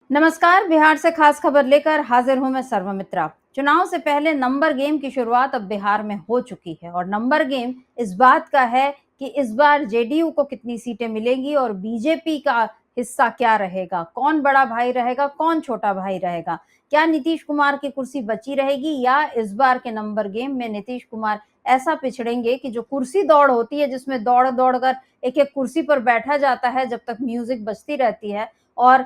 नमस्कार। बिहार से खास खबर लेकर हाजिर हूं मैं सर्वमित्रा। चुनाव से पहले नंबर गेम की शुरुआत अब बिहार में हो चुकी है और नंबर गेम इस बात का है कि इस बार जेडीयू को कितनी सीटें मिलेंगी और बीजेपी का हिस्सा क्या रहेगा, कौन बड़ा भाई रहेगा, कौन छोटा भाई रहेगा, क्या नीतीश कुमार की कुर्सी बची रहेगी या इस बार के नंबर गेम में नीतीश कुमार ऐसा पिछड़ेंगे कि जो कुर्सी दौड़ होती है जिसमें दौड़ दौड़ कर एक एक कुर्सी पर बैठा जाता है जब तक म्यूजिक बजती रहती है और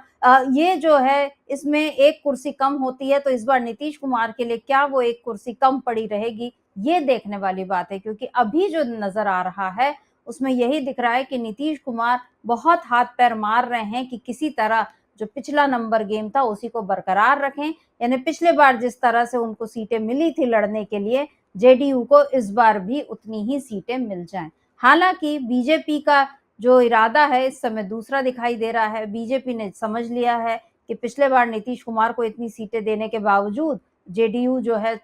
ये जो है इसमें एक कुर्सी कम होती है, तो इस बार नीतीश कुमार के लिए क्या वो एक कुर्सी कम पड़ी रहेगी, ये देखने वाली बात है। क्योंकि अभी जो नजर आ रहा है उसमें यही दिख रहा है कि नीतीश कुमार बहुत हाथ पैर मार रहे हैं कि किसी तरह जो पिछला नंबर गेम था उसी को बरकरार रखें। यानी पिछले बार जिस तरह से उनको सीटें मिली थी लड़ने के लिए, जेडीयू को इस बार भी उतनी ही सीटें मिल जाएं। हालांकि बीजेपी का जो इरादा है इस समय दूसरा दिखाई दे रहा है। बीजेपी ने समझ लिया है कि पिछले बार नीतीश कुमार को इतनी सीटें देने के बावजूद जेडीयू जो है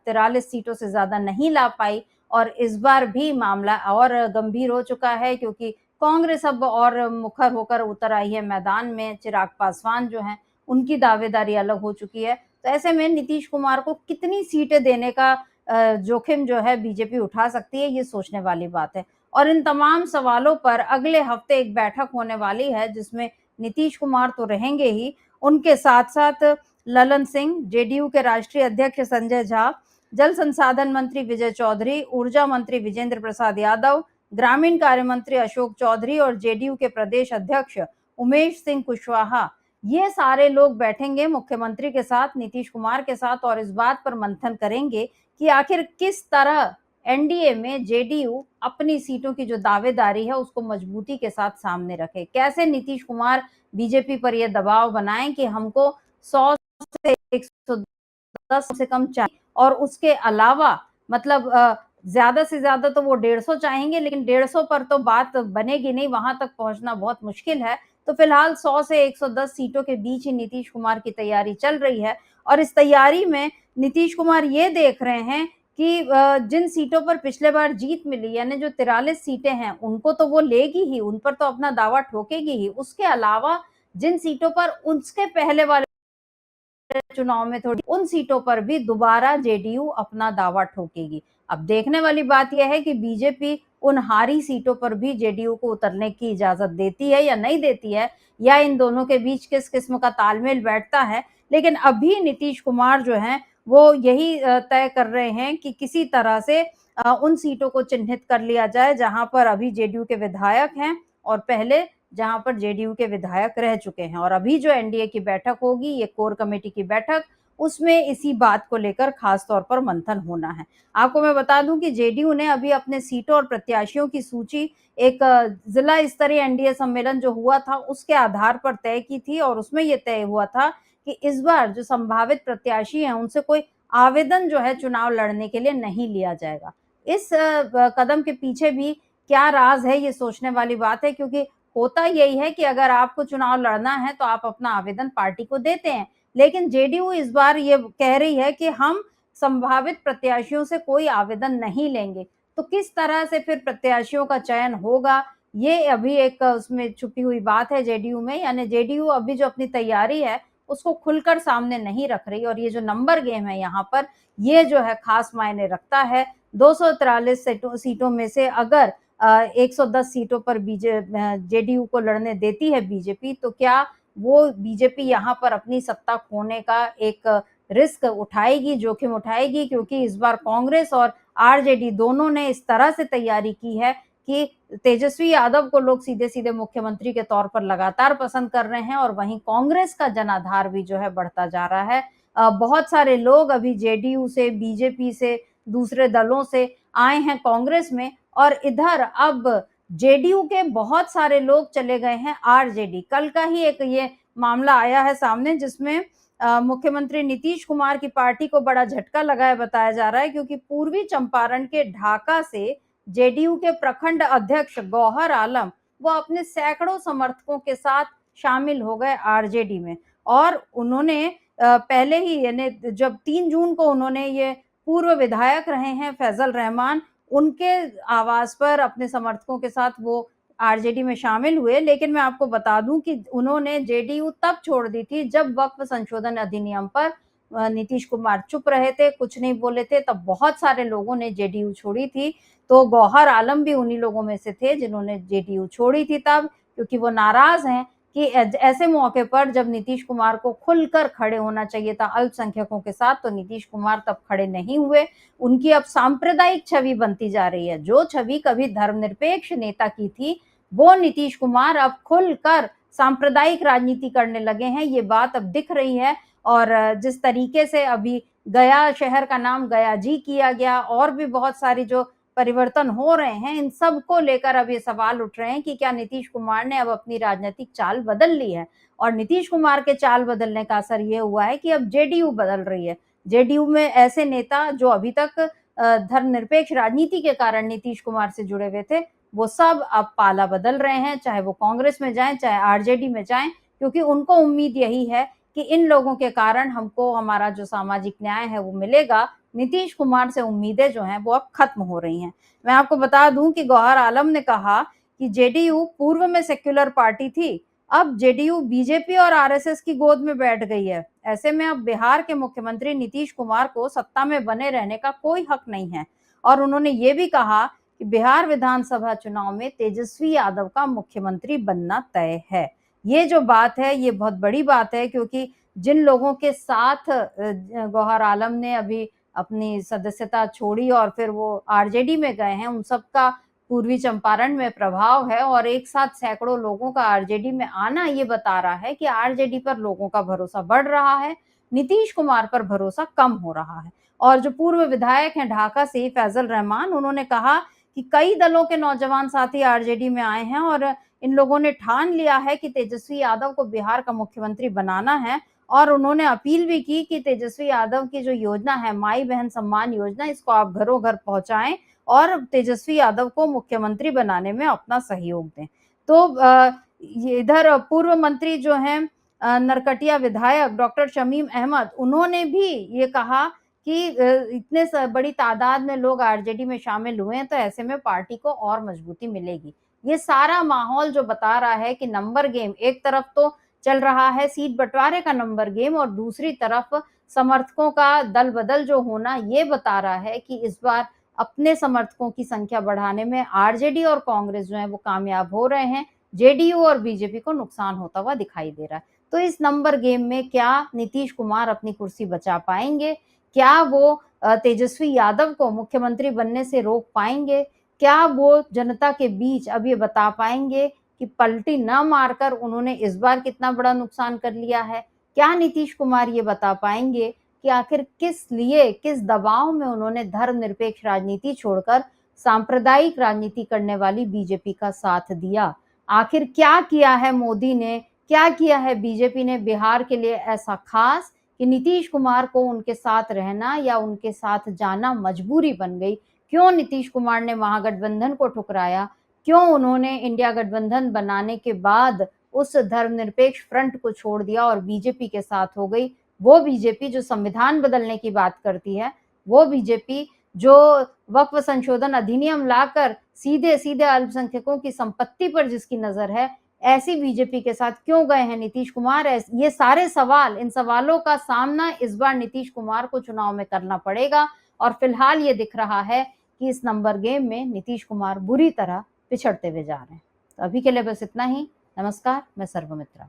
43 सीटों से ज्यादा नहीं ला पाई और इस बार भी मामला और गंभीर हो चुका है क्योंकि कांग्रेस अब और मुखर होकर उतर आई है मैदान में। चिराग पासवान जो हैं उनकी दावेदारी अलग हो चुकी है। तो ऐसे में नीतीश कुमार को कितनी सीटें देने का जोखिम जो है बीजेपी उठा सकती है, ये सोचने वाली बात है। और इन तमाम सवालों पर अगले हफ्ते एक बैठक होने वाली है जिसमें नीतीश कुमार तो रहेंगे ही, उनके साथ साथ ललन सिंह, जेडीयू के राष्ट्रीय अध्यक्ष संजय झा, जल संसाधन मंत्री विजय चौधरी, ऊर्जा मंत्री विजेंद्र प्रसाद यादव, ग्रामीण कार्य मंत्री अशोक चौधरी और जेडीयू के प्रदेश अध्यक्ष उमेश सिंह कुशवाहा, ये सारे लोग बैठेंगे मुख्यमंत्री के साथ, नीतीश कुमार के साथ और इस बात पर मंथन करेंगे कि आखिर किस तरह एनडीए में जेडीयू अपनी सीटों की जो दावेदारी है उसको मजबूती के साथ सामने रखे। कैसे नीतीश कुमार बीजेपी पर यह दबाव बनाएं कि हमको 100 से 110 से कम चाहिए और उसके अलावा मतलब ज्यादा से ज्यादा तो वो 150 चाहेंगे, लेकिन 150 पर तो बात बनेगी नहीं, वहां तक पहुंचना बहुत मुश्किल है। तो फिलहाल 100 से 110 सीटों के बीच ही नीतीश कुमार की तैयारी चल रही है और इस तैयारी में नीतीश कुमार ये देख रहे हैं कि जिन सीटों पर पिछले बार जीत मिली यानी जो 43 सीटें हैं उनको तो वो लेगी ही, उन पर तो अपना दावा ठोकेगी ही। उसके अलावा जिन सीटों पर उसके पहले वाले चुनाव में थोड़ी उन सीटों पर भी दोबारा जेडीयू अपना दावा ठोकेगी। अब देखने वाली बात यह है कि बीजेपी उन हारी सीटों पर भी जेडीयू को उतरने की इजाजत देती है या नहीं देती है, या इन दोनों के बीच किस किस्म का तालमेल बैठता है। लेकिन अभी नीतीश कुमार जो हैं वो यही तय कर रहे हैं कि किसी तरह से उन सीटों को चिन्हित कर लिया जाए जहां पर अभी जेडीयू के विधायक हैं और पहले जहां पर जेडीयू के विधायक रह चुके हैं। और अभी जो एनडीए की बैठक होगी, ये कोर कमेटी की बैठक, उसमें इसी बात को लेकर खास तौर पर मंथन होना है। आपको मैं बता दूं कि जेडीयू ने अभी अपने सीटों और प्रत्याशियों की सूची एक जिला स्तरीय एनडीए सम्मेलन जो हुआ था उसके आधार पर तय की थी और उसमें यह तय हुआ था कि इस बार जो संभावित प्रत्याशी हैं उनसे कोई आवेदन जो है चुनाव लड़ने के लिए नहीं लिया जाएगा। इस कदम के पीछे भी क्या राज है, ये सोचने वाली बात है। क्योंकि होता यही है कि अगर आपको चुनाव लड़ना है तो आप अपना आवेदन पार्टी को देते हैं, लेकिन जेडीयू इस बार ये कह रही है कि हम संभावित प्रत्याशियों से कोई आवेदन नहीं लेंगे। तो किस तरह से फिर प्रत्याशियों का चयन होगा, ये अभी एक उसमें छुपी हुई बात है जेडीयू में। यानी जेडीयू अभी जो अपनी तैयारी है उसको खुलकर सामने नहीं रख रही और ये जो नंबर गेम है यहाँ पर, ये जो है खास मायने रखता है। 243 सीटों में से अगर 110 सीटों पर जेडीयू को लड़ने देती है बीजेपी, तो क्या वो बीजेपी यहाँ पर अपनी सत्ता खोने का एक रिस्क उठाएगी, जोखिम उठाएगी? क्योंकि इस बार कांग्रेस और आरजेडी दोनों ने इस तरह से तैयारी की है कि तेजस्वी यादव को लोग सीधे सीधे मुख्यमंत्री के तौर पर लगातार पसंद कर रहे हैं और वहीं कांग्रेस का जनाधार भी जो है बढ़ता जा रहा है। बहुत सारे लोग अभी जेडीयू से, बीजेपी से, दूसरे दलों से आए हैं कांग्रेस में और इधर अब जेडीयू के बहुत सारे लोग चले गए हैं आरजेडी। कल का ही एक ये मामला आया है सामने जिसमें मुख्यमंत्री नीतीश कुमार की पार्टी को बड़ा झटका लगा है बताया जा रहा है, क्योंकि पूर्वी चंपारण के ढाका से जेडीयू के प्रखंड अध्यक्ष गौहर आलम वो अपने सैकड़ों समर्थकों के साथ शामिल हो गए आरजेडी में। और उन्होंने पहले ही यानी जब 3 जून को उन्होंने ये पूर्व विधायक रहे हैं फैजल रहमान, उनके आवास पर अपने समर्थकों के साथ वो आरजेडी में शामिल हुए, लेकिन मैं आपको बता दूं कि उन्होंने जेडीयू तब छोड़ दी थी जब वक्फ संशोधन अधिनियम पर नीतीश कुमार चुप रहे थे, कुछ नहीं बोले थे, तब बहुत सारे लोगों ने जेडीयू छोड़ी थी। तो गौहर आलम भी उन्हीं लोगों में से थे जिन्होंने जेडीयू छोड़ी थी तब, क्योंकि वो नाराज हैं कि ऐसे मौके पर जब नीतीश कुमार को खुलकर खड़े होना चाहिए था अल्पसंख्यकों के साथ, तो नीतीश कुमार तब खड़े नहीं हुए। उनकी अब सांप्रदायिक छवि बनती जा रही है। जो छवि कभी धर्मनिरपेक्ष नेता की थी, वो नीतीश कुमार अब खुलकर सांप्रदायिक राजनीति करने लगे हैं। ये बात अब दिख रही है। और जिस तरीके से अभी गया शहर का नाम गया जी किया गया, और भी बहुत सारी जो परिवर्तन हो रहे हैं, इन सब को लेकर अब ये सवाल उठ रहे हैं कि क्या नीतीश कुमार ने अब अपनी राजनीतिक चाल बदल ली है। और नीतीश कुमार के चाल बदलने का असर ये हुआ है कि अब जेडीयू बदल रही है। जेडीयू में ऐसे नेता जो अभी तक धर्मनिरपेक्ष राजनीति के कारण नीतीश कुमार से जुड़े हुए थे, वो सब अब पाला बदल रहे हैं, चाहे वो कांग्रेस में जाएं, चाहे आरजेडी में जाएं, क्योंकि उनको उम्मीद यही है कि इन लोगों के कारण हमको हमारा जो सामाजिक न्याय है वो मिलेगा। नीतीश कुमार से उम्मीदें जो हैं वो अब खत्म हो रही हैं। मैं आपको बता दूं कि गौहर आलम ने कहा कि जेडीयू पूर्व में सेक्युलर पार्टी थी, अब जेडीयू बीजेपी और आरएसएस की गोद में बैठ गई है। ऐसे में अब बिहार के मुख्यमंत्री नीतीश कुमार को सत्ता में बने रहने का कोई हक नहीं है। और उन्होंने ये भी कहा कि बिहार विधानसभा चुनाव में तेजस्वी यादव का मुख्यमंत्री बनना तय है। ये जो बात है ये बहुत बड़ी बात है, क्योंकि जिन लोगों के साथ गौहर आलम ने अभी अपनी सदस्यता छोड़ी और फिर वो आरजेडी में गए हैं, उन सबका पूर्वी चंपारण में प्रभाव है, और एक साथ सैकड़ों लोगों का आरजेडी में आना ये बता रहा है कि आरजेडी पर लोगों का भरोसा बढ़ रहा है, नीतीश कुमार पर भरोसा कम हो रहा है। और जो पूर्व विधायक हैं ढाका से फैजल रहमान, उन्होंने कहा कि कई दलों के नौजवान साथी आरजेडी में आए हैं और इन लोगों ने ठान लिया है कि तेजस्वी यादव को बिहार का मुख्यमंत्री बनाना है। और उन्होंने अपील भी की कि तेजस्वी यादव की जो योजना है माई बहन सम्मान योजना, इसको आप घरों घर पहुंचाएं और तेजस्वी यादव को मुख्यमंत्री बनाने में अपना सहयोग दें। तो इधर पूर्व मंत्री जो हैं नरकटिया विधायक डॉक्टर शमीम अहमद, उन्होंने भी ये कहा कि इतने बड़ी तादाद में लोग आरजेडी में शामिल हुए हैं, तो ऐसे में पार्टी को और मजबूती मिलेगी। ये सारा माहौल जो बता रहा है कि नंबर गेम, एक तरफ तो चल रहा है सीट बंटवारे का नंबर गेम, और दूसरी तरफ समर्थकों का दल बदल जो होना, ये बता रहा है कि इस बार अपने समर्थकों की संख्या बढ़ाने में आरजेडी और कांग्रेस जो है वो कामयाब हो रहे हैं। जेडीयू और बीजेपी को नुकसान होता हुआ दिखाई दे रहा है। तो इस नंबर गेम में क्या नीतीश कुमार अपनी कुर्सी बचा पाएंगे? क्या वो तेजस्वी यादव को मुख्यमंत्री बनने से रोक पाएंगे? क्या वो जनता के बीच अब ये बता पाएंगे कि पलटी न मारकर उन्होंने इस बार कितना बड़ा नुकसान कर लिया है? क्या नीतीश कुमार ये बता पाएंगे कि आखिर किस लिए, किस दबाव में उन्होंने धर्मनिरपेक्ष राजनीति छोड़कर सांप्रदायिक राजनीति करने वाली बीजेपी का साथ दिया? आखिर क्या किया है मोदी ने, क्या किया है बीजेपी ने बिहार के लिए ऐसा खास कि नीतीश कुमार को उनके साथ रहना या उनके साथ जाना मजबूरी बन गई? क्यों नीतीश कुमार ने महागठबंधन को ठुकराया? क्यों उन्होंने इंडिया गठबंधन बनाने के बाद उस धर्मनिरपेक्ष फ्रंट को छोड़ दिया और बीजेपी के साथ हो गई? वो बीजेपी जो संविधान बदलने की बात करती है, वो बीजेपी जो वक्फ संशोधन अधिनियम लाकर सीधे सीधे अल्पसंख्यकों की संपत्ति पर जिसकी नजर है, ऐसी बीजेपी के साथ क्यों गए हैं नीतीश कुमार? ये सारे सवाल, इन सवालों का सामना इस बार नीतीश कुमार को चुनाव में करना पड़ेगा। और फिलहाल ये दिख रहा है कि इस नंबर गेम में नीतीश कुमार बुरी तरह पिछड़ते हुए जा रहे हैं। तो अभी के लिए बस इतना ही। नमस्कार, मैं सर्वमित्रा।